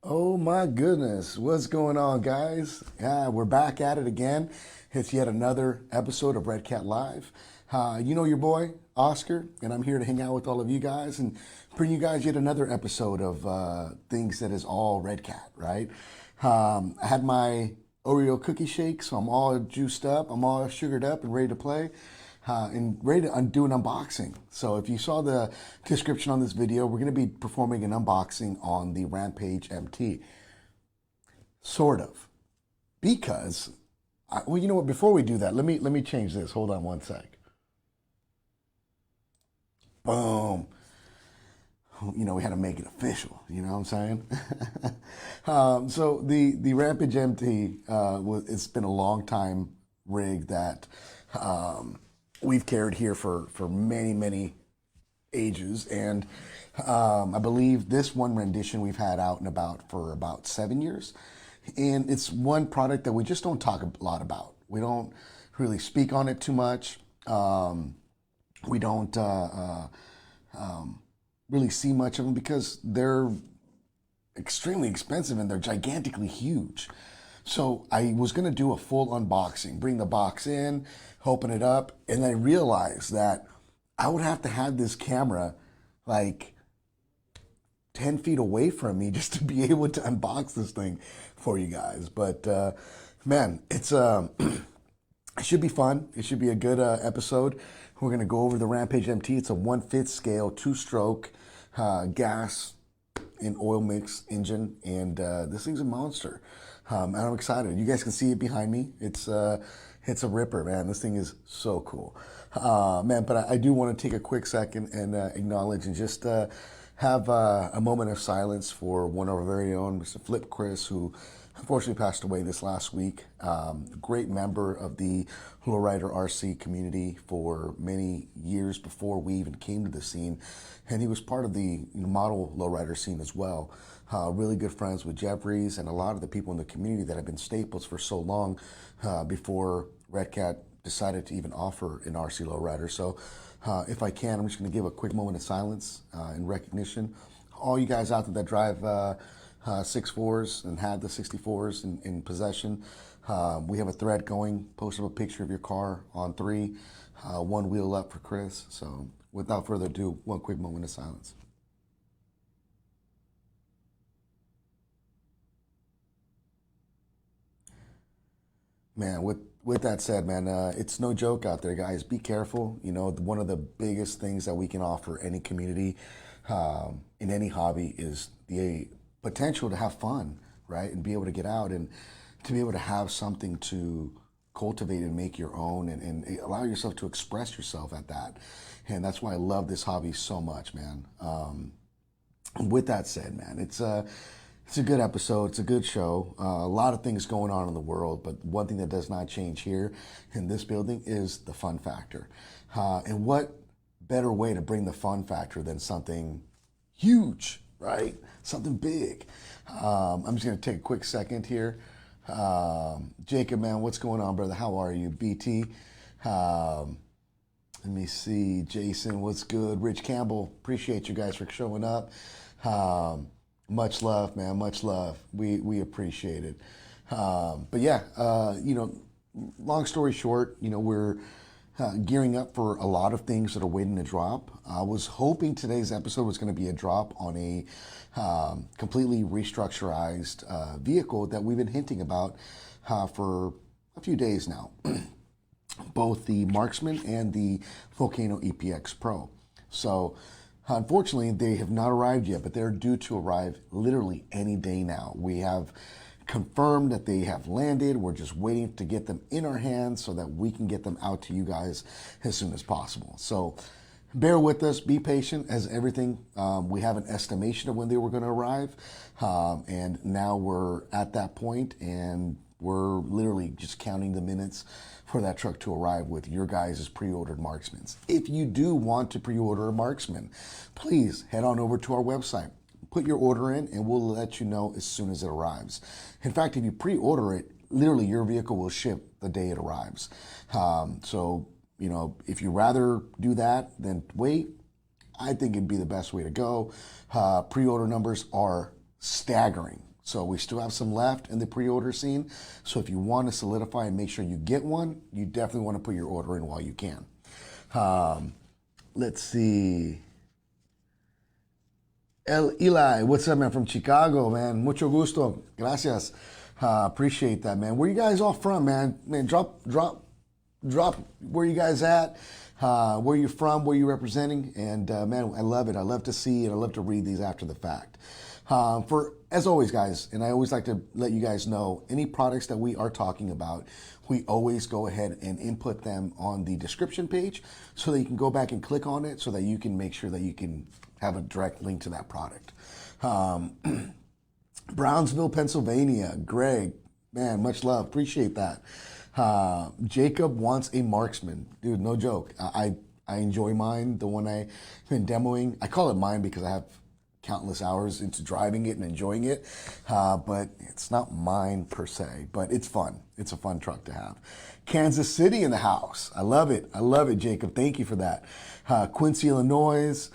Oh my goodness, what's going on, guys? Yeah, we're back at it again. It's yet another episode of Redcat Live. You know your boy, Oscar, and I'm here to hang out with all of you guys and bring you guys yet another episode of things that is all Redcat, right? I had my Oreo cookie shake, so I'm all juiced up, I'm all sugared up and ready to play. And ready to do an unboxing. So if you saw the description on this video, we're going to be performing an unboxing on the Rampage MT. Sort of. Because, well, you know what, before we do that, let me change this. Hold on one sec. Boom. You know, we had to make it official. You know what I'm saying? So the Rampage MT, it's been a long time rig that we've carried here for many ages, and I believe this one rendition we've had out and about for about 7 years, and it's one product that we just don't talk a lot about. We don't really speak on it too much. We don't really see much of them because they're extremely expensive and they're gigantically huge. So I was going to do a full unboxing, bring the box in, open it up, and I realized that I would have to have this camera like 10 feet away from me just to be able to unbox this thing for you guys. But man, it's it should be fun. It should be a good episode. We're going to go over the Rampage MT. It's a 1/5 scale, 2-stroke gas and oil mix engine, and this thing's a monster. And I'm excited. You guys can see it behind me. It's a ripper, man. This thing is so cool, man. But I do want to take a quick second and acknowledge and just have a moment of silence for one of our very own, Mr. Flip Chris, who unfortunately passed away this last week. A great member of the lowrider RC community for many years before we even came to the scene, and he was part of the model lowrider scene as well. Really good friends with Jeffries and a lot of the people in the community that have been staples for so long before Redcat decided to even offer an RC lowrider. So if I can, I'm just going to give a quick moment of silence in recognition. All you guys out there that drive 6.4s and had the 64s in possession, we have a thread going. Post up a picture of your car on 3, one wheel up for Chris. So without further ado, one quick moment of silence. Man, with that said, man, it's no joke out there, guys. Be careful. You know, one of the biggest things that we can offer any community in any hobby is the potential to have fun, right? And be able to get out and to be able to have something to cultivate and make your own and allow yourself to express yourself at that. And that's why I love this hobby so much, man. With that said, man, it's a good episode. It's a good show. A lot of things going on in the world, but one thing that does not change here in this building is the fun factor. And what better way to bring the fun factor than something huge, right? Something big. I'm just going to take a quick second here. Jacob, man, what's going on, brother? How are you? BT. Let me see. Jason, what's good? Rich Campbell, appreciate you guys for showing up. Much love, man. Much love. We appreciate it. But yeah, you know, long story short, you know, we're gearing up for a lot of things that are waiting to drop. I was hoping today's episode was going to be a drop on a completely restructurized vehicle that we've been hinting about for a few days now. Both the Marksman and the Volcano EPX Pro. So unfortunately, they have not arrived yet, but they're due to arrive literally any day now. We have confirmed that they have landed. We're just waiting to get them in our hands so that we can get them out to you guys as soon as possible. So bear with us, be patient as everything. We have an estimation of when they were going to arrive, and now we're at that point, and we're literally just counting the minutes for that truck to arrive with your guys' pre-ordered Marksmans. If you do want to pre-order a Marksman, please head on over to our website. Put your order in and we'll let you know as soon as it arrives. In fact, if you pre-order it, literally your vehicle will ship the day it arrives. So, you know, if you rather do that than wait, I think it'd be the best way to go. Pre-order numbers are staggering. So we still have some left in the pre-order scene. So if you want to solidify and make sure you get one, you definitely want to put your order in while you can. Let's see. Eli, what's up, man? From Chicago, man. Mucho gusto. Gracias. Appreciate that, man. Where you guys all from, man? Man, drop where you guys at, where you from, where you representing, and man, I love it. I love to see and I love to read these after the fact. As always, guys, and I always like to let you guys know, any products that we are talking about, we always go ahead and input them on the description page so that you can go back and click on it so that you can make sure that you can have a direct link to that product. Brownsville, Pennsylvania. Greg, man, much love. Appreciate that. Jacob wants a marksman. Dude, no joke. I enjoy mine, the one I've been demoing. I call it mine because I have countless hours into driving it and enjoying it, but it's not mine per se, but it's fun. It's a fun truck to have. Kansas City in the house. I love it. I love it, Jacob. Thank you for that. Quincy, Illinois.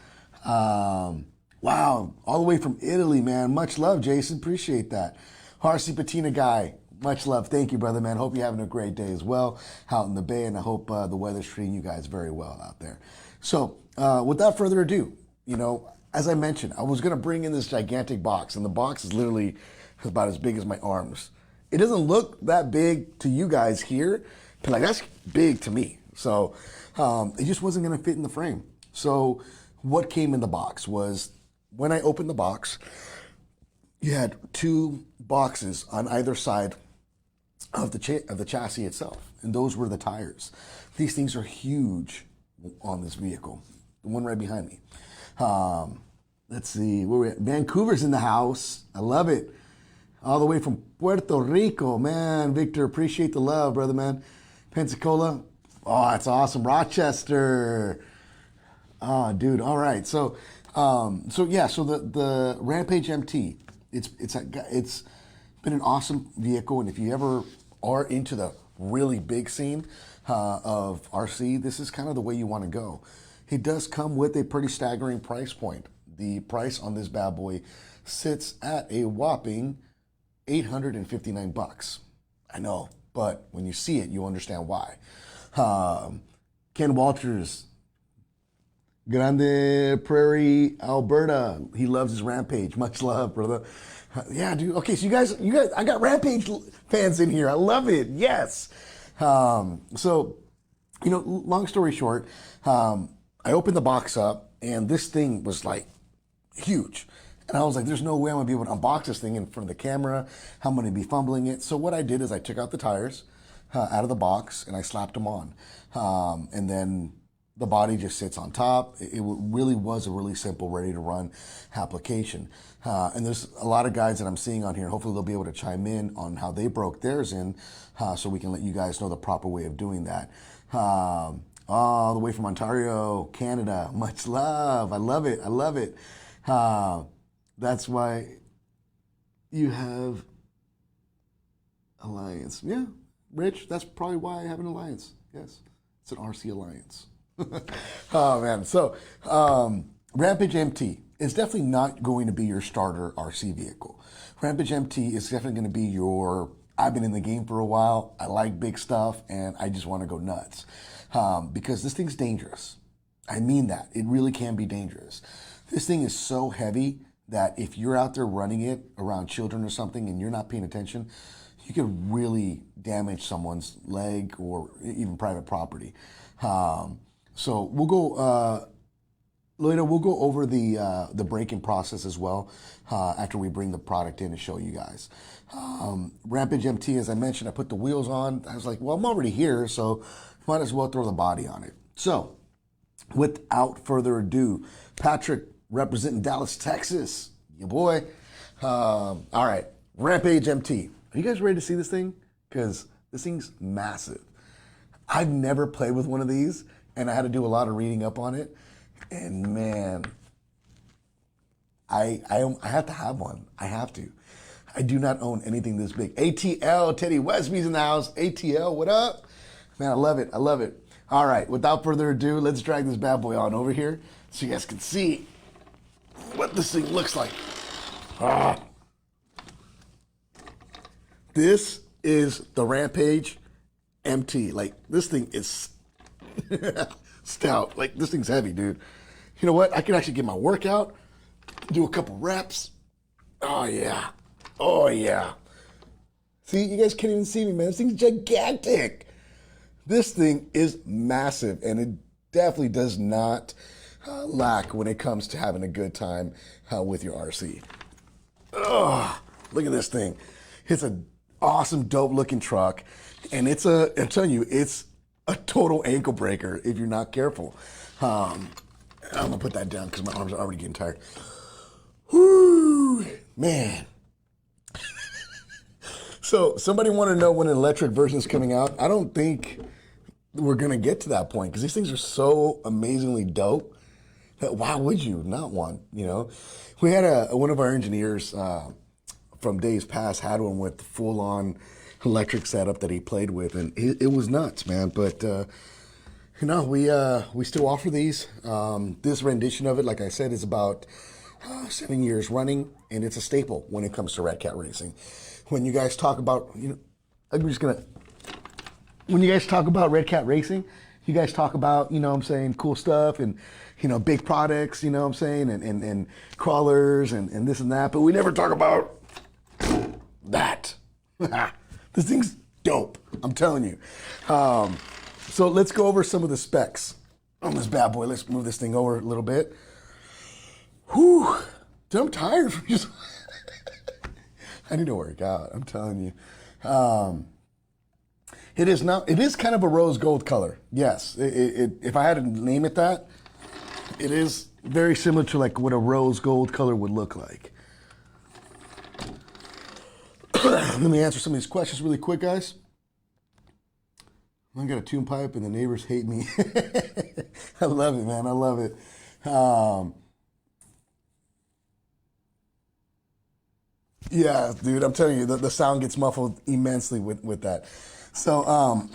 Wow, all the way from Italy, man. Much love, Jason. Appreciate that. Harcy Patina guy. Much love. Thank you, brother, man. Hope you're having a great day as well out in the Bay, and I hope the weather's treating you guys very well out there. So without further ado, as I mentioned, I was going to bring in this gigantic box, and the box is literally about as big as my arms. It doesn't look that big to you guys here, but like that's big to me. So it just wasn't going to fit in the frame. So what came in the box was, when I opened the box, you had two boxes on either side of the chassis itself, and those were the tires. These things are huge on this vehicle. The one right behind me. Let's see, where we at? Vancouver's in the house. I love it. All the way from Puerto Rico, man. Victor, appreciate the love, brother, man. Pensacola. Oh, that's awesome. Rochester. Oh, dude. All right. So the Rampage MT. It's been an awesome vehicle, and if you ever are into the really big scene of RC, this is kind of the way you want to go. It does come with a pretty staggering price point. The price on this bad boy sits at a whopping $859. I know, but when you see it, you understand why. Ken Walters, Grande Prairie, Alberta. He loves his Rampage. Much love, brother. Yeah, dude. Okay, so you guys, I got Rampage fans in here. I love it. Yes. So, long story short, I opened the box up, and this thing was like huge. And I was like, there's no way I'm going to be able to unbox this thing in front of the camera. I'm going to be fumbling it. So what I did is I took out the tires out of the box, and I slapped them on. And then the body just sits on top. It really was a really simple, ready-to-run application. And there's a lot of guys that I'm seeing on here. Hopefully they'll be able to chime in on how they broke theirs in, so we can let you guys know the proper way of doing that. All the way from Ontario, Canada. Much love. I love it. I love it. That's why you have Alliance. Yeah, Rich, that's probably why I have an Alliance. Yes, it's an RC Alliance. Oh, man. So, Rampage MT is definitely not going to be your starter RC vehicle. Rampage MT is definitely going to be I've been in the game for a while, I like big stuff, and I just want to go nuts. Because this thing's dangerous. I mean that. It really can be dangerous. This thing is so heavy that if you're out there running it around children or something and you're not paying attention, you could really damage someone's leg or even private property. So we'll go, later we'll go over the break-in process as well after we bring the product in to show you guys. Rampage MT, as I mentioned, I put the wheels on. I was like, well, I'm already here, so might as well throw the body on it. So without further ado, Patrick representing Dallas, Texas, your boy. All right, Rampage MT. Are you guys ready to see this thing? Because this thing's massive. I've never played with one of these, and I had to do a lot of reading up on it. And man, I have to have one. I have to. I do not own anything this big. ATL, Teddy Westby's in the house. ATL, what up? Man, I love it. I love it. All right, without further ado, let's drag this bad boy on over here so you guys can see what this thing looks like. This is the Rampage MT. Like, this thing is stout. Like, this thing's heavy, dude. You know what? I can actually get my workout, do a couple reps. Oh, yeah. Oh, yeah. See, you guys can't even see me, man. This thing's gigantic. This thing is massive, and it definitely does not lack when it comes to having a good time with your RC. Oh, look at this thing. It's an awesome, dope-looking truck, and I'm telling you, it's a total ankle breaker if you're not careful. I'm going to put that down because my arms are already getting tired. Whoo, man. So somebody want to know when an electric version is coming out. I don't think we're going to get to that point because these things are so amazingly dope that why would you not want, you know? We had one of our engineers from days past had one with full-on electric setup that he played with, and it was nuts, man. But, you know, we still offer these. This rendition of it, like I said, is about 7 years running, and it's a staple when it comes to Redcat racing. When you guys talk about, you know, when you guys talk about Redcat racing, you guys talk about, you know what I'm saying, cool stuff and, you know, big products, you know what I'm saying, and crawlers and this and that, but we never talk about that. This thing's dope, I'm telling you. So let's go over some of the specs on this bad boy. Let's move this thing over a little bit. Whew, dude, I'm tired from just... I need to work out, I'm telling you. It is kind of a rose gold color. Yes, if I had to name it that, it is very similar to like what a rose gold color would look like. Let me answer some of these questions really quick, guys. I got a tune pipe and the neighbors hate me. I love it, man, I love it. Yeah, dude, I'm telling you, the sound gets muffled immensely with that. So,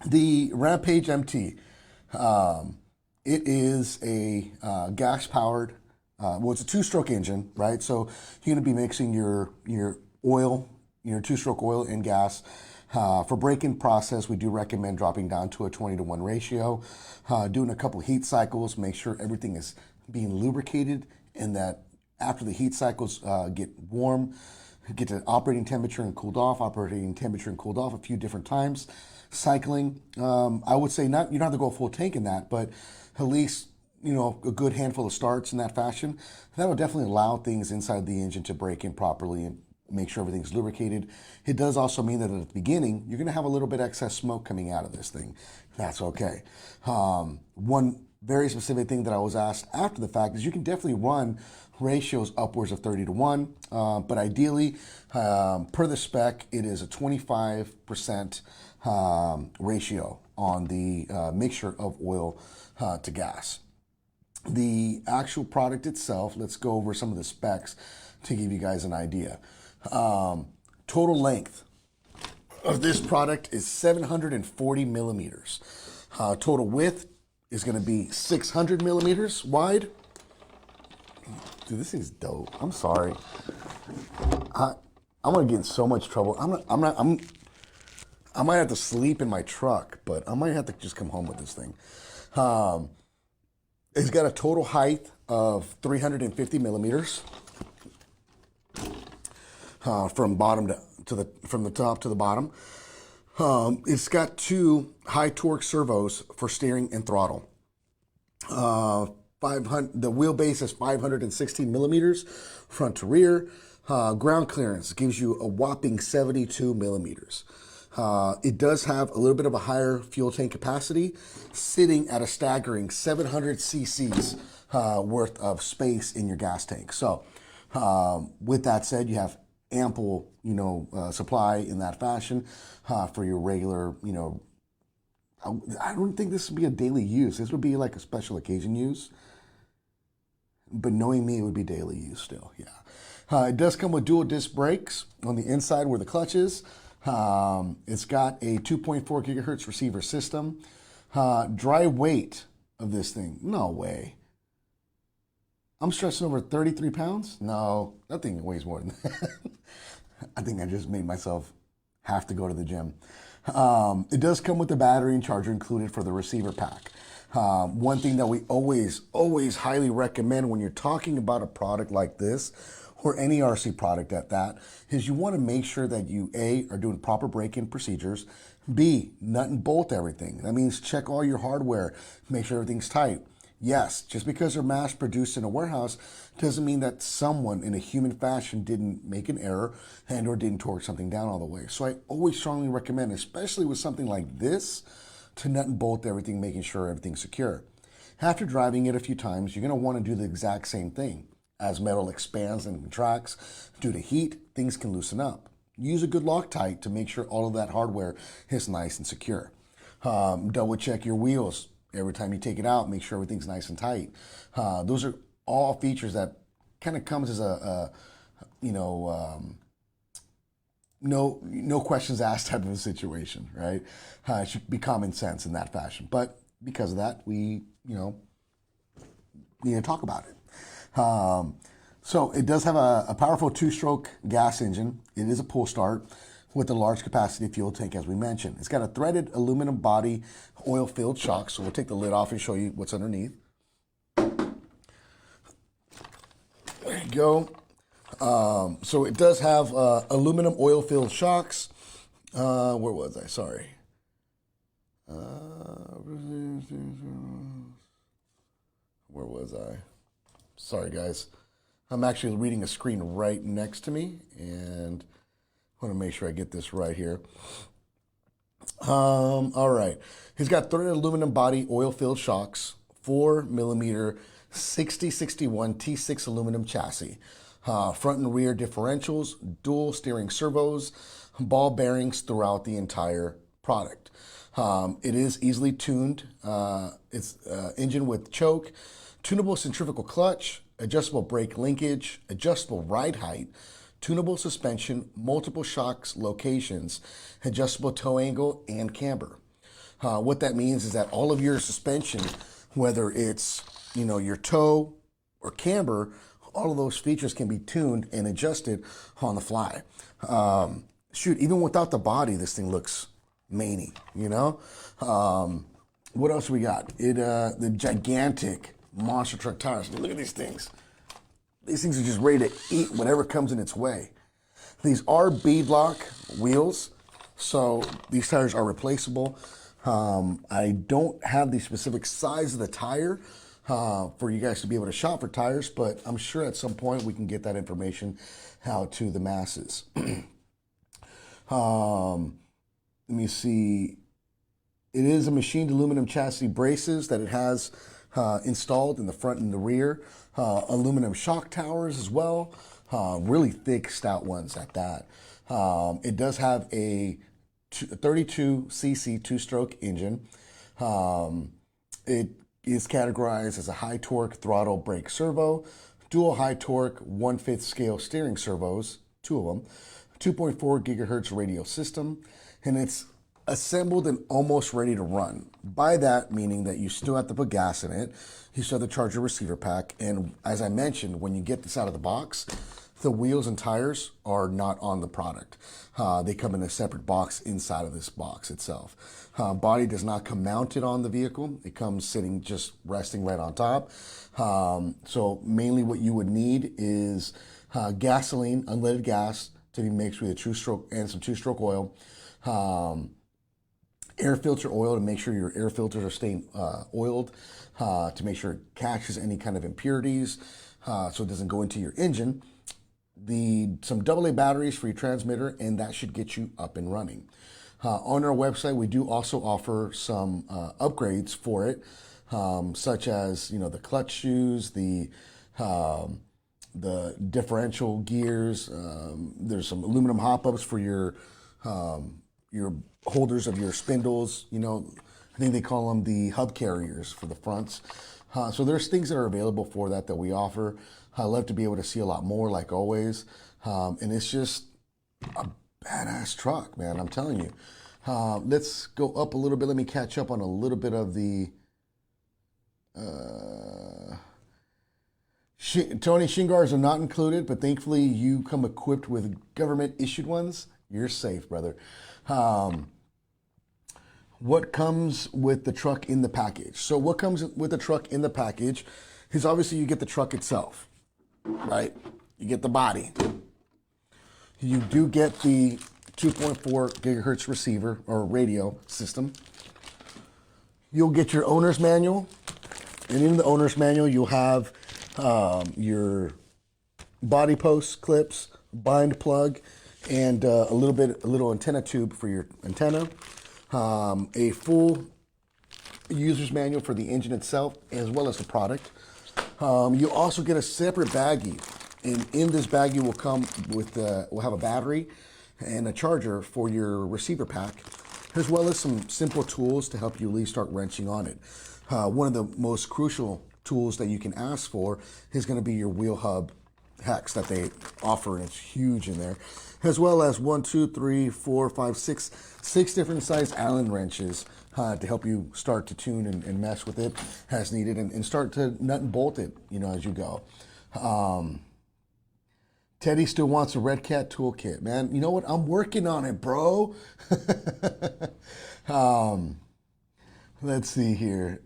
the Rampage MT, it is a gas-powered, well, it's a two-stroke engine, right? So you're going to be mixing your oil, your two-stroke oil and gas. For braking process, we do recommend dropping down to a 20-to-1 ratio, doing a couple heat cycles, make sure everything is being lubricated and that after the heat cycles get warm, get to operating temperature and cooled off, a few different times. Cycling, I would say you don't have to go full tank in that, but at least, you know, a good handful of starts in that fashion. That will definitely allow things inside the engine to break in properly and make sure everything's lubricated. It does also mean that at the beginning, you're gonna have a little bit excess smoke coming out of this thing. That's okay. One very specific thing that I was asked after the fact is you can definitely run ratios upwards of 30-to-1, but ideally, per the spec, it is a 25% ratio on the mixture of oil to gas. The actual product itself, let's go over some of the specs to give you guys an idea. Total length of this product is 740 millimeters. Total width is going to be 600 millimeters wide. Dude, this thing's dope. I'm sorry. I'm gonna get in so much trouble. I might have to sleep in my truck, but I might have to just come home with this thing. It's got a total height of 350 millimeters from the top to the bottom. It's got two high torque servos for steering and throttle. The wheelbase is 516 millimeters front to rear. Ground clearance gives you a whopping 72 millimeters. It does have a little bit of a higher fuel tank capacity, sitting at a staggering 700 cc's worth of space in your gas tank. So with that said, you have ample, supply in that fashion for your regular, I don't think this would be a daily use. This would be like a special occasion use. But knowing me, it would be daily use still, yeah. It does come with dual disc brakes on the inside where the clutch is. It's got a 2.4 gigahertz receiver system. Dry weight of this thing, no way. I'm stressing over 33 pounds? No, that thing weighs more than that. I think I just made myself have to go to the gym. It does come with the battery and charger included for the receiver pack. One thing that we always highly recommend when you're talking about a product like this, or any RC product at that, is you want to make sure that you, A, are doing proper break-in procedures, B, nut and bolt everything. That means check all your hardware, make sure everything's tight. Yes, just because they're mass produced in a warehouse doesn't mean that someone in a human fashion didn't make an error and or didn't torque something down all the way. So I always strongly recommend, especially with something like this, to nut and bolt everything, making sure everything's secure. After driving it a few times, you're going to want to do the exact same thing. As metal expands and contracts due to heat, things can loosen up. Use a good Loctite to make sure all of that hardware is nice and secure. Double check your wheels. Every time you take it out, make sure everything's nice and tight. Those are all features that kind of comes as no questions asked type of a situation, right? It should be common sense in that fashion. But because of that, we, need to talk about it. So it does have a powerful two-stroke gas engine. It is a pull start with a large capacity fuel tank, as we mentioned. It's got a threaded aluminum body, oil-filled shocks. So we'll take the lid off and show you what's underneath. There you go. So it does have aluminum oil-filled shocks. Where was I? Sorry. Where was I? Sorry, guys. I'm actually reading a screen right next to me, and I want to make sure I get this right here. All right. He's got threaded aluminum body, oil-filled shocks, 4mm 6061 T6 aluminum chassis, front and rear differentials, dual steering servos, ball bearings throughout the entire product. It is easily tuned. It's engine with choke, tunable centrifugal clutch, adjustable brake linkage, adjustable ride height, tunable suspension, multiple shocks locations, adjustable toe angle, and camber. What that means is that all of your suspension, whether it's your toe or camber, all of those features can be tuned and adjusted on the fly. Shoot, even without the body, this thing looks maney. What else we got? The gigantic monster truck tires. I mean, look at these things. These things are just ready to eat whatever comes in its way. These are beadlock wheels, so these tires are replaceable. I don't have the specific size of the tire for you guys to be able to shop for tires, but I'm sure at some point we can get that information out to the masses. Let me see. It is a machined aluminum chassis braces that it has installed in the front and the rear. Aluminum shock towers as well. Really thick, stout ones at that. It does have a 32cc two-stroke engine. It is categorized as a high torque throttle brake servo, dual high torque 1/5 scale steering servos, two of them, 2.4 gigahertz radio system, and it's assembled and almost ready to run. By that, meaning that you still have to put gas in it, you still have to charge your receiver pack, and as I mentioned, when you get this out of the box, the wheels and tires are not on the product. They come in a separate box inside of this box itself. Body does not come mounted on the vehicle. It comes sitting, just resting right on top. So mainly what you would need is gasoline, unleaded gas, to be mixed with a two-stroke and some two-stroke oil. Air filter oil to make sure your air filters are staying oiled, to make sure it catches any kind of impurities, so it doesn't go into your engine. Some AA batteries for your transmitter, and that should get you up and running. On our website, we do also offer some upgrades for it, such as the clutch shoes, the differential gears. There's some aluminum hop-ups for your holders of your spindles. I think they call them the hub carriers for the fronts. So there's things that are available for that we offer. I love to be able to see a lot more, like always. And it's just a badass truck, man. I'm telling you. Let's go up a little bit. Let me catch up on a little bit of the Tony, shin guards are not included, but thankfully you come equipped with government issued ones. You're safe, brother. Um, what comes with the truck in the package? So what comes with the truck in the package is obviously you get the truck itself, right? You get the body. You do get the 2.4 gigahertz receiver or radio system. You'll get your owner's manual, and in the owner's manual you'll have your body post clips, bind plug, and a little antenna tube for your antenna. A full user's manual for the engine itself, as well as the product. You also get a separate baggie, and in this baggie will come with will have a battery and a charger for your receiver pack, as well as some simple tools to help you at least start wrenching on it. One of the most crucial tools that you can ask for is going to be your wheel hub hex that they offer, and it's huge in there, as well as 6 different size Allen wrenches to help you start to tune and mess with it as needed, and start to nut and bolt it, as you go. Teddy still wants a Redcat toolkit, man. You know what? I'm working on it, bro. Let's see here.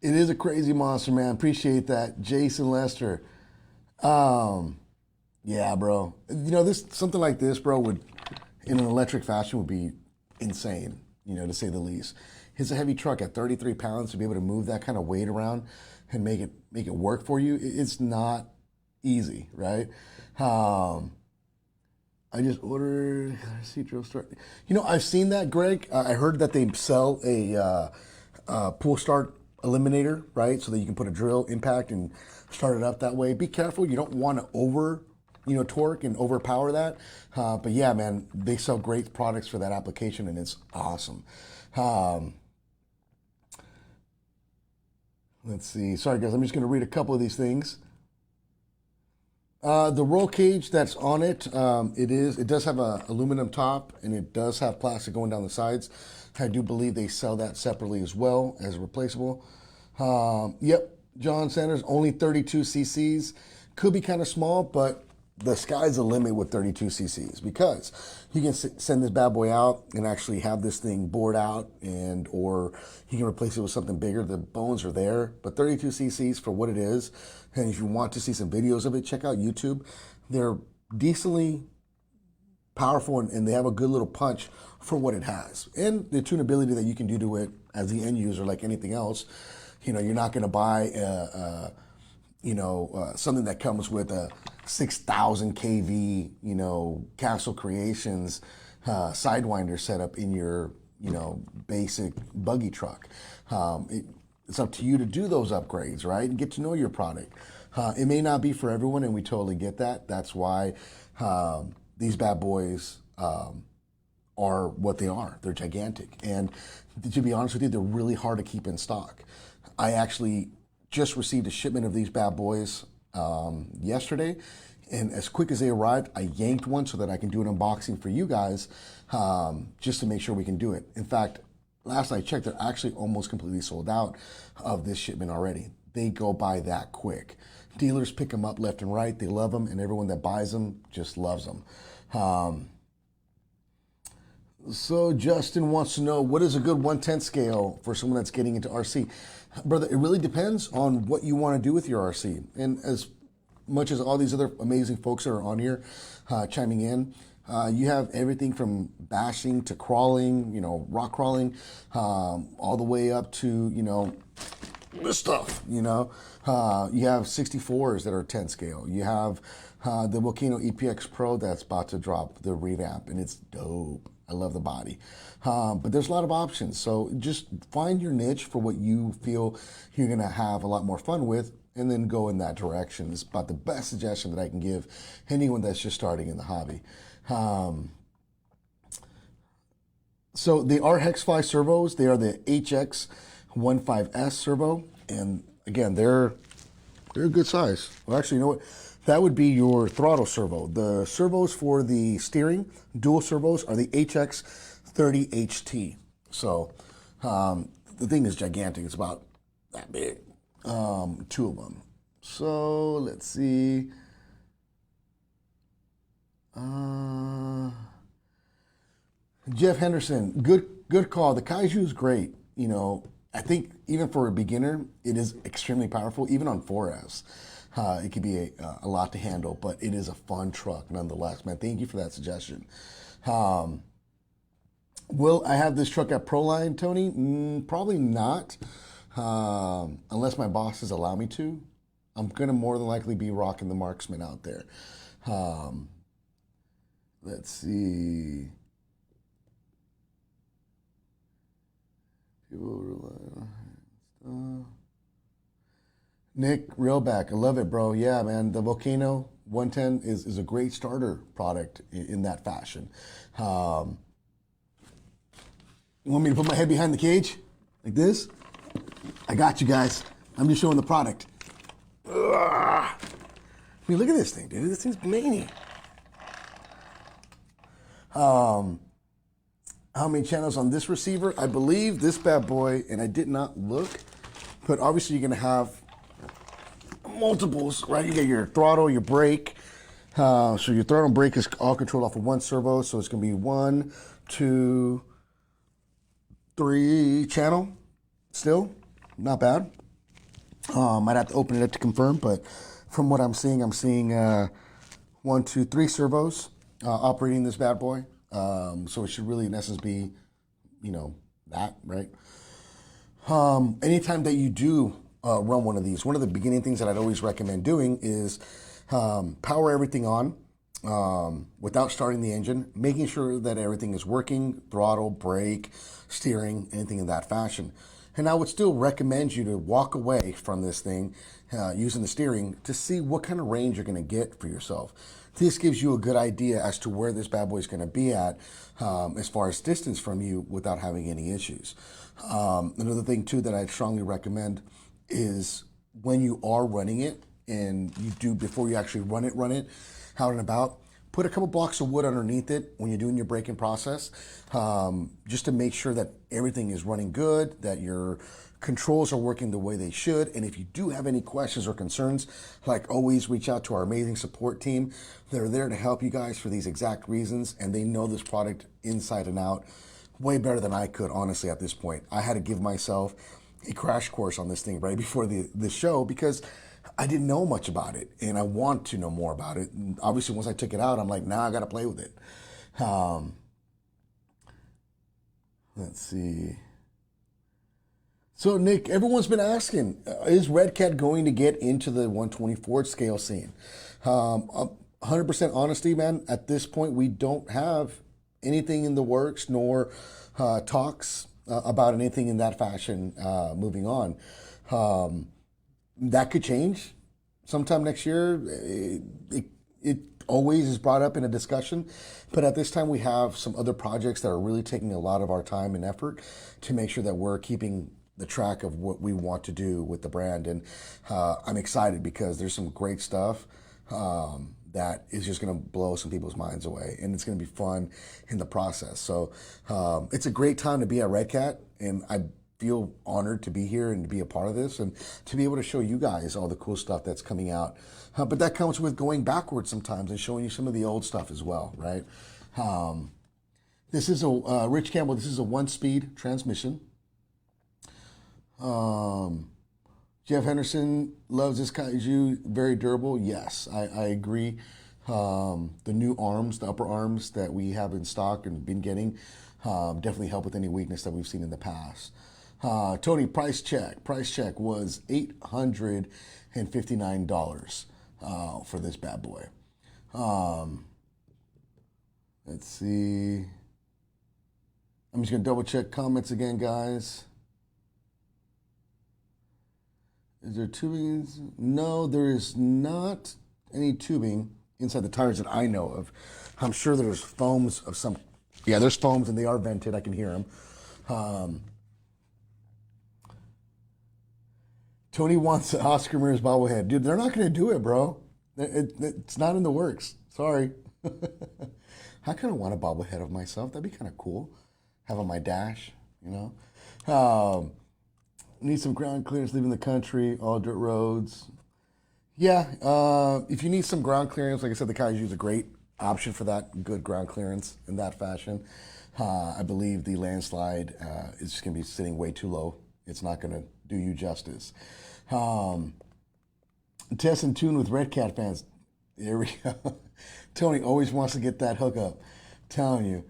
It is a crazy monster, man. Appreciate that, Jason Lester. Yeah, bro. This something like this, bro, would in an electric fashion would be insane, to say the least. It's a heavy truck at 33 pounds to be able to move that kind of weight around and make it work for you. It's not easy, right? I just ordered see drill start. I've seen that, Greg. I heard that they sell a pull start eliminator, right? So that you can put a drill impact and start it up that way. Be careful. You don't want to torque and overpower that. But yeah, man, they sell great products for that application, and it's awesome. Let's see. Sorry, guys. I'm just going to read a couple of these things. The roll cage that's on it, it does have an aluminum top, and it does have plastic going down the sides. I do believe they sell that separately as well as replaceable. Yep, John Sanders, only 32 cc's. Could be kind of small, but the sky's the limit with 32 cc's, because you can send this bad boy out and actually have this thing bored out, or you can replace it with something bigger. The bones are there, but 32 cc's for what it is. And if you want to see some videos of it, check out YouTube. They're decently powerful, and they have a good little punch for what it has, and the tunability that you can do to it as the end user, like anything else. You're not going to buy something that comes with a 6,000 kV, Castle Creations Sidewinder setup in your, basic buggy truck. It's up to you to do those upgrades, right? And get to know your product. It may not be for everyone, and we totally get that. That's why these bad boys are what they are. They're gigantic. And to be honest with you, they're really hard to keep in stock. I actually just received a shipment of these bad boys yesterday, and as quick as they arrived, I yanked one so that I can do an unboxing for you guys, just to make sure we can do it. In fact, last I checked, they're actually almost completely sold out of this shipment already. They go by that quick. Dealers pick them up left and right. They love them, and everyone that buys them just loves them. So Justin wants to know, what is a good 1/10 scale for someone that's getting into RC? Brother, it really depends on what you want to do with your RC. And as much as all these other amazing folks that are on here chiming in, you have everything from bashing to crawling, rock crawling, all the way up to, this stuff, you have 64s that are 10 scale. You have the Volcano EPX Pro that's about to drop the revamp, and it's dope. I love the body. But there's a lot of options. So just find your niche for what you feel you're going to have a lot more fun with, and then go in that direction. It's about the best suggestion that I can give anyone that's just starting in the hobby. So they are Hexfly servos. They are the HX15S servo. And again, they're a good size. Well, actually, you know what? That would be your throttle servo. The servos for the steering, dual servos, are the HX30HT. So the thing is gigantic. It's about that big. two of them. So let's see. Jeff Henderson, good call. The Kaiju is great. You know, I think even for a beginner, it is extremely powerful. Even on 4S, it could be a lot to handle, but it is a fun truck nonetheless. Man, thank you for that suggestion. Will I have this truck at Proline, Tony? Probably not, unless my bosses allow me to. I'm gonna more than likely be rocking the Marksman out there. Let's see. Nick Railback, I love it, bro. Yeah, man, the Volcano 110 is a great starter product in that fashion. You want me to put my head behind the cage like this? I got you guys. I'm just showing the product. Ugh. I mean, look at this thing, dude. This thing's mania. How many channels on this receiver? I believe this bad boy, and I did not look, but obviously you're gonna have multiples, right? You get your throttle, your brake. So your throttle and brake is all controlled off of one servo. So it's gonna be 1, 2, 3 channel. Still, not bad. I'd have to open it up to confirm, but from what I'm seeing 1, 2, 3 servos operating this bad boy. So it should really, in essence, be, you know, that, right? Anytime that you do run one of these, one of the beginning things that I'd always recommend doing is power everything on without starting the engine, making sure that everything is working, throttle, brake, steering, anything in that fashion. And I would still recommend you to walk away from this thing using the steering to see what kind of range you're going to get for yourself. This gives you a good idea as to where this bad boy is going to be at as far as distance from you without having any issues. Another thing too that I'd strongly recommend is when you are running it, and you do, before you actually run it out and about, put a couple blocks of wood underneath it when you're doing your braking process, just to make sure that everything is running good, that your controls are working the way they should. And if you do have any questions or concerns, like always, reach out to our amazing support team. They're there to help you guys for these exact reasons, and they know this product inside and out way better than I could, honestly, at this point. I had to give myself a crash course on this thing right before the show because I didn't know much about it, and I want to know more about it. And obviously, once I took it out, I'm like, I got to play with it. Let's see. So, Nick, everyone's been asking, is Redcat going to get into the 124 scale scene? 100% honesty, man, at this point, we don't have anything in the works nor talks about anything in that fashion moving on. That could change sometime next year. It always is brought up in a discussion, but at this time we have some other projects that are really taking a lot of our time and effort to make sure that we're keeping the track of what we want to do with the brand. And I'm excited because there's some great stuff that is just going to blow some people's minds away, and it's going to be fun in the process. So it's a great time to be at Redcat, and I feel honored to be here and to be a part of this and to be able to show you guys all the cool stuff that's coming out. But that comes with going backwards sometimes and showing you some of the old stuff as well, right? This is a, Rich Campbell, this is a 1-speed transmission. Jeff Henderson loves this Kaiju, very durable. Yes, I agree. The new arms, the upper arms that we have in stock and been getting, definitely help with any weakness that we've seen in the past. Tony, price check. Price check was $859 for this bad boy. Let's see. I'm just gonna double check comments again, guys. Is there tubing? No, there is not any tubing inside the tires that I know of. I'm sure there's foams of some. Yeah, there's foams and they are vented. I can hear them. Tony wants Oscar Mayr's bobblehead. Dude, they're not going to do it, bro. It's not in the works. Sorry. I kind of want a bobblehead of myself. That'd be kind of cool. Have on my dash, you know. Need some ground clearance leaving the country, all dirt roads. Yeah, if you need some ground clearance, like I said, the Kaiju is a great option for that, good ground clearance in that fashion. I believe the landslide is just going to be sitting way too low. It's not going to do you justice. Test and tune with Redcat fans. There we go. Tony always wants to get that hookup. Telling you.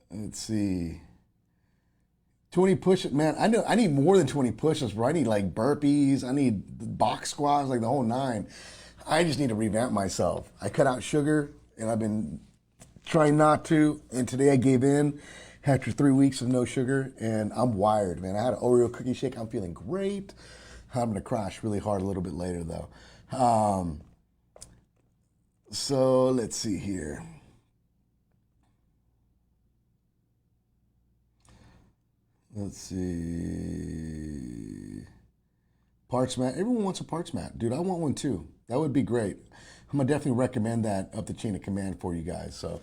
Let's see. 20 push-ups, man. I know I need more than 20 push-ups, bro. I need like burpees. I need box squats, like the whole nine. I just need to revamp myself. I cut out sugar, and I've been trying not to. And today I gave in after 3 weeks of no sugar, and I'm wired, man. I had an Oreo cookie shake. I'm feeling great. I'm gonna crash really hard a little bit later, though. So let's see here. Let's see. Parts mat. Everyone wants a parts mat. Dude, I want one too. That would be great. I'm going to definitely recommend that up the chain of command for you guys. So,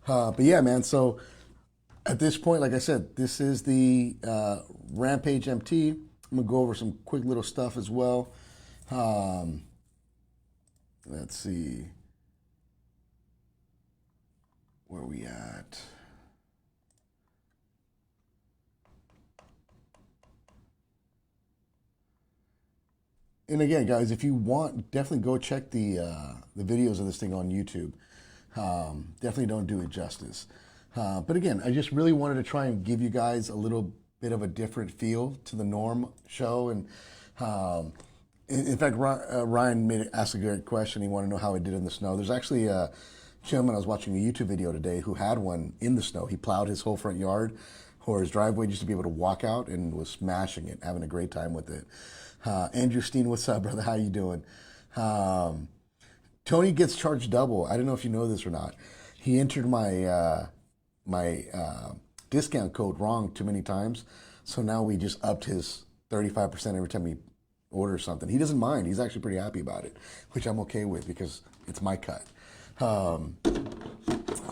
but yeah, man. So at this point, like I said, this is the Rampage MT. I'm going to go over some quick little stuff as well. Let's see. Where are we at? And again, guys, if you want, definitely go check the videos of this thing on YouTube. Definitely don't do it justice. But again, I just really wanted to try and give you guys a little bit of a different feel to the Norm show. And in fact, Ryan asked a good question. He wanted to know how I did in the snow. There's actually a gentleman I was watching a YouTube video today who had one in the snow. He plowed his whole front yard or his driveway just to be able to walk out and was smashing it, having a great time with it. Andrew Steen, what's up, brother? How you doing? Tony gets charged double. I don't know if you know this or not. He entered my discount code wrong too many times, so now we just upped his 35% every time he orders something. He doesn't mind. He's actually pretty happy about it, which I'm okay with because it's my cut.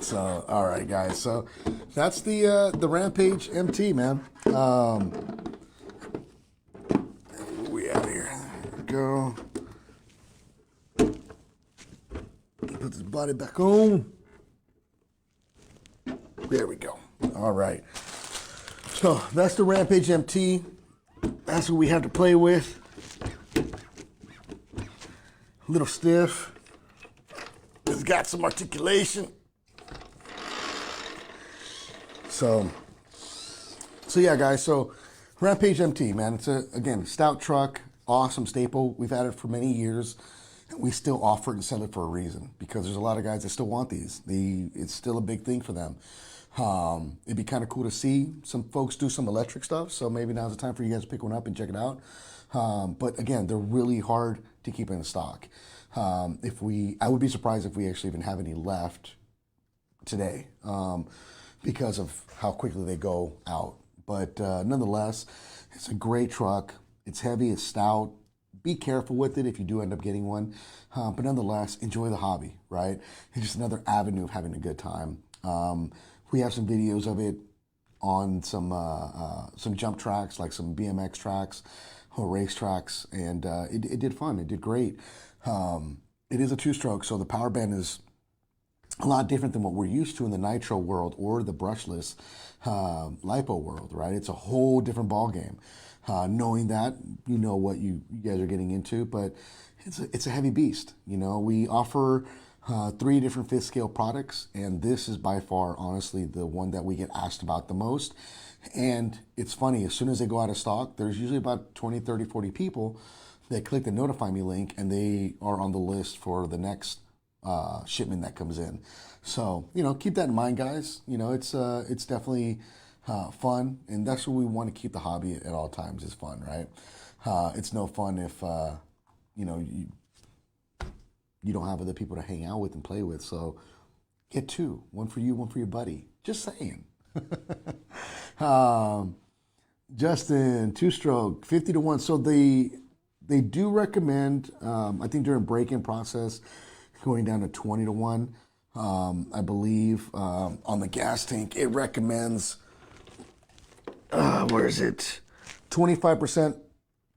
So, all right, guys. So that's the Rampage MT, man. We out here. There we go. Put this body back on. There we go. All right. So that's the Rampage MT. That's what we have to play with. A little stiff. It's got some articulation. So yeah, guys. So Rampage MT, man. It's again, stout truck, awesome staple. We've had it for many years. We still offer it and sell it for a reason because there's a lot of guys that still want these. It's still a big thing for them. It'd be kind of cool to see some folks do some electric stuff. So maybe now's the time for you guys to pick one up and check it out. But again, they're really hard to keep in stock. I would be surprised if we actually even have any left today because of how quickly they go out. But nonetheless, it's a great truck. It's heavy, it's stout. Be careful with it if you do end up getting one. But nonetheless, enjoy the hobby, right? It's just another avenue of having a good time. We have some videos of it on some jump tracks, like some BMX tracks or race tracks, and it did fun. It did great. It is a two-stroke, so the power band is a lot different than what we're used to in the nitro world or the brushless lipo world, right? It's a whole different ball game. Knowing that, you know what you guys are getting into, but it's a heavy beast. You know, we offer 3 different fifth scale products, and this is by far, honestly, the one that we get asked about the most. And it's funny, as soon as they go out of stock, there's usually about 20, 30, 40 people that click the notify me link, and they are on the list for the next shipment that comes in. So, you know, keep that in mind, guys. You know, it's definitely fun, and that's what we want to keep the hobby at all times, is fun, right? It's no fun if, you know, you don't have other people to hang out with and play with. So get 2, one for you, one for your buddy. Just saying. Justin, 2-stroke, 50 to 1. So they do recommend, I think during break-in process, going down to 20 to 1. I believe on the gas tank, it recommends where is it? 25%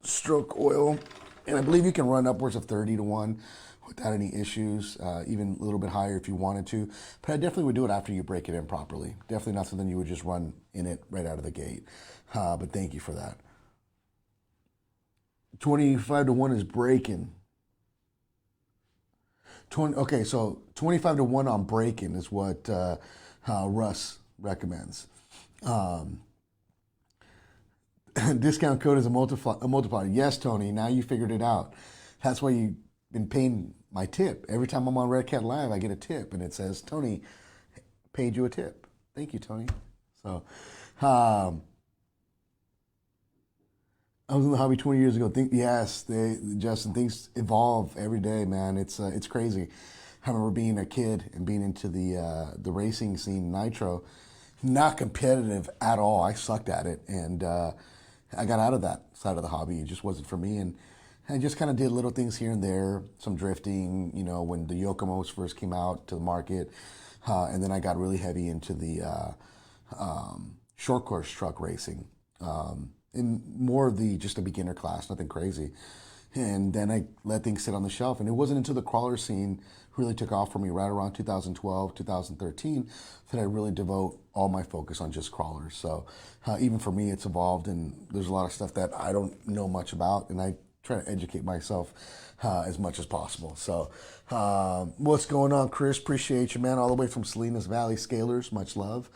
stroke oil, and I believe you can run upwards of 30 to 1 without any issues, even a little bit higher if you wanted to. But I definitely would do it after you break it in properly. Definitely not something you would just run in it right out of the gate. But thank you for that. 25 to 1 is breaking. 20, okay, so 25 to 1 on breaking is what Russ recommends. Um, Discount code is a multiplier. Yes, Tony, now you figured it out. That's why you've been paying my tip. Every time I'm on Redcat Live, I get a tip, and it says, Tony paid you a tip. Thank you, Tony. So, I was in the hobby 20 years ago. Justin, things evolve every day, man. It's crazy. I remember being a kid and being into the racing scene, Nitro, not competitive at all. I sucked at it, and I got out of that side of the hobby. It just wasn't for me, and I just kind of did little things here and there, some drifting, when the Yokomos first came out to the market, and then I got really heavy into the short course truck racing, in more of just a beginner class, nothing crazy. And then I let things sit on the shelf, and it wasn't until the crawler scene really took off for me right around 2012, 2013 that I really devote all my focus on just crawlers. So even for me, it's evolved, and there's a lot of stuff that I don't know much about, and I try to educate myself as much as possible. So what's going on, Chris? Appreciate you, man, all the way from Salinas Valley. Scalers, much love.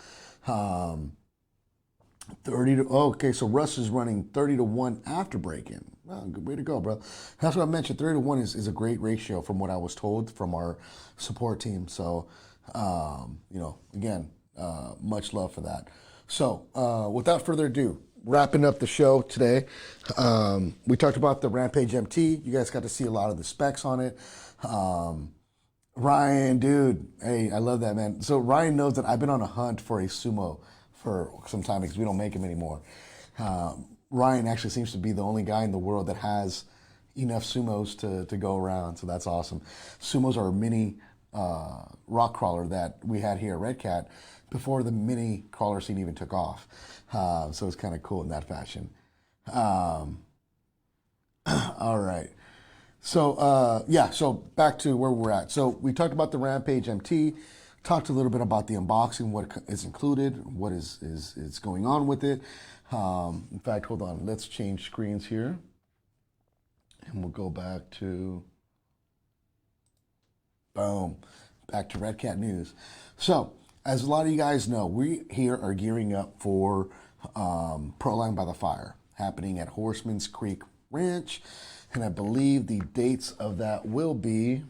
30 to, oh, okay, so Russ is running 30 to 1 after break-in. Well, good way to go, bro. That's what I mentioned. 30 to 1 is a great ratio from what I was told from our support team. So, again, much love for that. So, without further ado, wrapping up the show today, we talked about the Rampage MT. You guys got to see a lot of the specs on it. Ryan, dude, hey, I love that, man. So Ryan knows that I've been on a hunt for a sumo for some time because we don't make them anymore. Ryan actually seems to be the only guy in the world that has enough sumos to go around, so that's awesome. Sumos are a mini rock crawler that we had here at Redcat before the mini crawler scene even took off. So it's kind of cool in that fashion. All right. So, so back to where we're at. So we talked about the Rampage MT, talked a little bit about the unboxing, what is included, what is going on with it. In fact, hold on, let's change screens here. And we'll go back to, boom, back to Redcat News. So, as a lot of you guys know, we here are gearing up for Proline by the Fire, happening at Horseman's Creek Ranch. And I believe the dates of that will be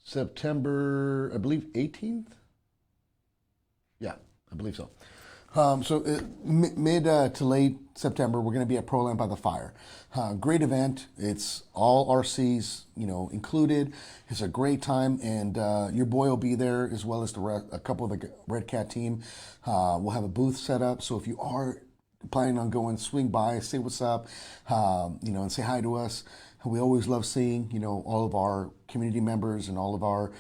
September, I believe, 18th? Yeah, I believe so. Mid to late September, we're going to be at Proland by the Fire. Great event. It's all RCs, included. It's a great time, and your boy will be there as well as a couple of the Redcat team. We'll have a booth set up, so if you are planning on going, swing by, say what's up, and say hi to us. We always love seeing, all of our community members and all of our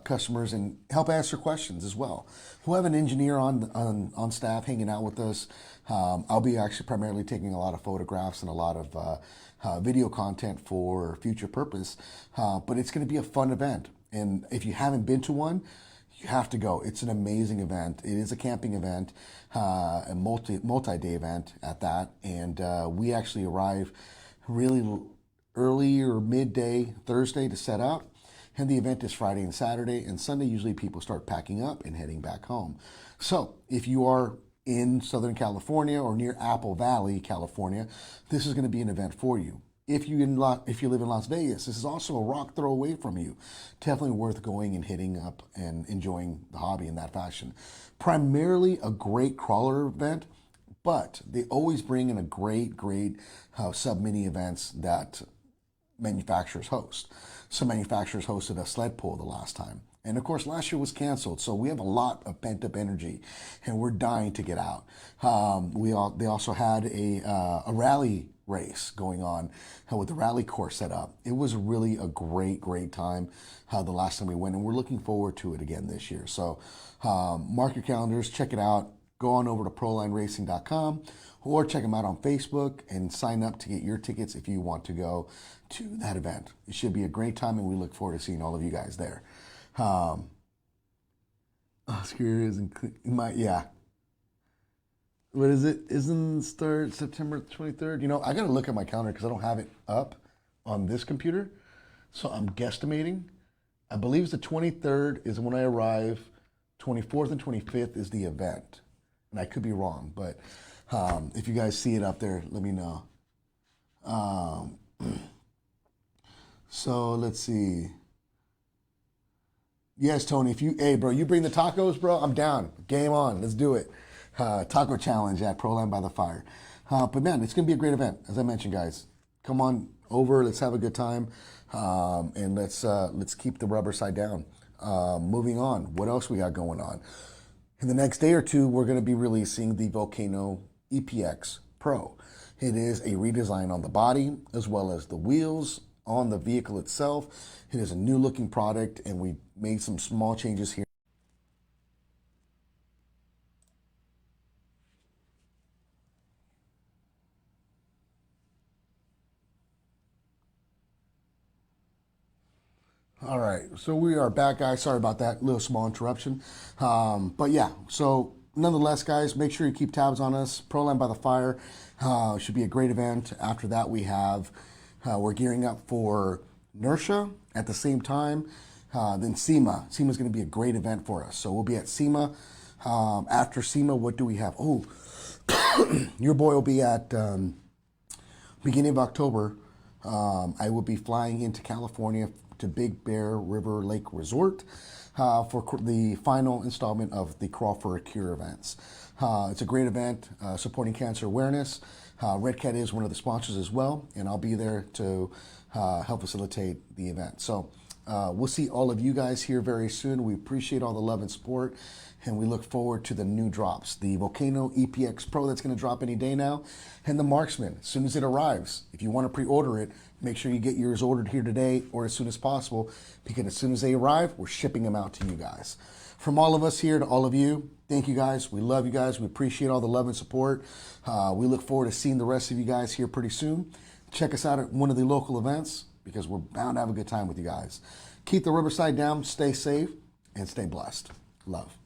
customers, and help answer questions as well. We'll have an engineer on staff hanging out with us. I'll be actually primarily taking a lot of photographs and a lot of video content for future purpose, but it's going to be a fun event. And if you haven't been to one, you have to go. It's an amazing event. It is a camping event, a multi-day event at that. And we actually arrive really early or midday Thursday to set up. And the event is Friday and Saturday. And Sunday, usually people start packing up and heading back home. So if you are in Southern California or near Apple Valley, California, this is going to be an event for you. If you live in Las Vegas, this is also a rock throw away from you. Definitely worth going and hitting up and enjoying the hobby in that fashion. Primarily a great crawler event, but they always bring in a great sub-mini events that manufacturers host. Some manufacturers hosted a sled pull the last time. And of course, last year was canceled, so we have a lot of pent-up energy, and we're dying to get out. They also had a rally race going on with the rally course set up. It was really a great time the last time we went, and we're looking forward to it again this year. So mark your calendars, check it out. Go on over to prolineracing.com or check them out on Facebook and sign up to get your tickets if you want to go to that event. It should be a great time, and we look forward to seeing all of you guys there. Oscar is yeah. What is it? Isn't start September 23rd? You know, I got to look at my calendar because I don't have it up on this computer. So I'm guesstimating. I believe it's the 23rd is when I arrive. 24th and 25th is the event. And I could be wrong, but if you guys see it up there, let me know. So let's see. Yes, Tony, hey, bro, you bring the tacos, bro, I'm down. Game on. Let's do it. Taco challenge at Proline by the Fire. But man, it's going to be a great event. As I mentioned, guys, come on over. Let's have a good time. And let's keep the rubber side down. Moving on. What else we got going on? In the next day or two, we're going to be releasing the Volcano EPX Pro. It is a redesign on the body as well as the wheels on the vehicle itself. It is a new looking product, and we made some small changes here. All right, so we are back, guys. Sorry about that little small interruption. But yeah, so nonetheless, guys, make sure you keep tabs on us. Proline by the Fire should be a great event. After that, we're gearing up for NERSHA at the same time. Then SEMA. SEMA is going to be a great event for us. So we'll be at SEMA. After SEMA, what do we have? Oh, your boy will be at beginning of October. I will be flying into California to Big Bear River Lake Resort for the final installment of the Crawl for a Cure events. It's a great event supporting cancer awareness. Redcat is one of the sponsors as well, and I'll be there to help facilitate the event. So we'll see all of you guys here very soon. We appreciate all the love and support, and we look forward to the new drops. The Volcano EPX Pro that's going to drop any day now, and the Marksman as soon as it arrives. If you want to pre-order it, make sure you get yours ordered here today or as soon as possible, because as soon as they arrive, we're shipping them out to you guys. From all of us here to all of you, thank you guys. We love you guys. We appreciate all the love and support. We look forward to seeing the rest of you guys here pretty soon. Check us out at one of the local events, because we're bound to have a good time with you guys. Keep the rubber side down, stay safe, and stay blessed. Love.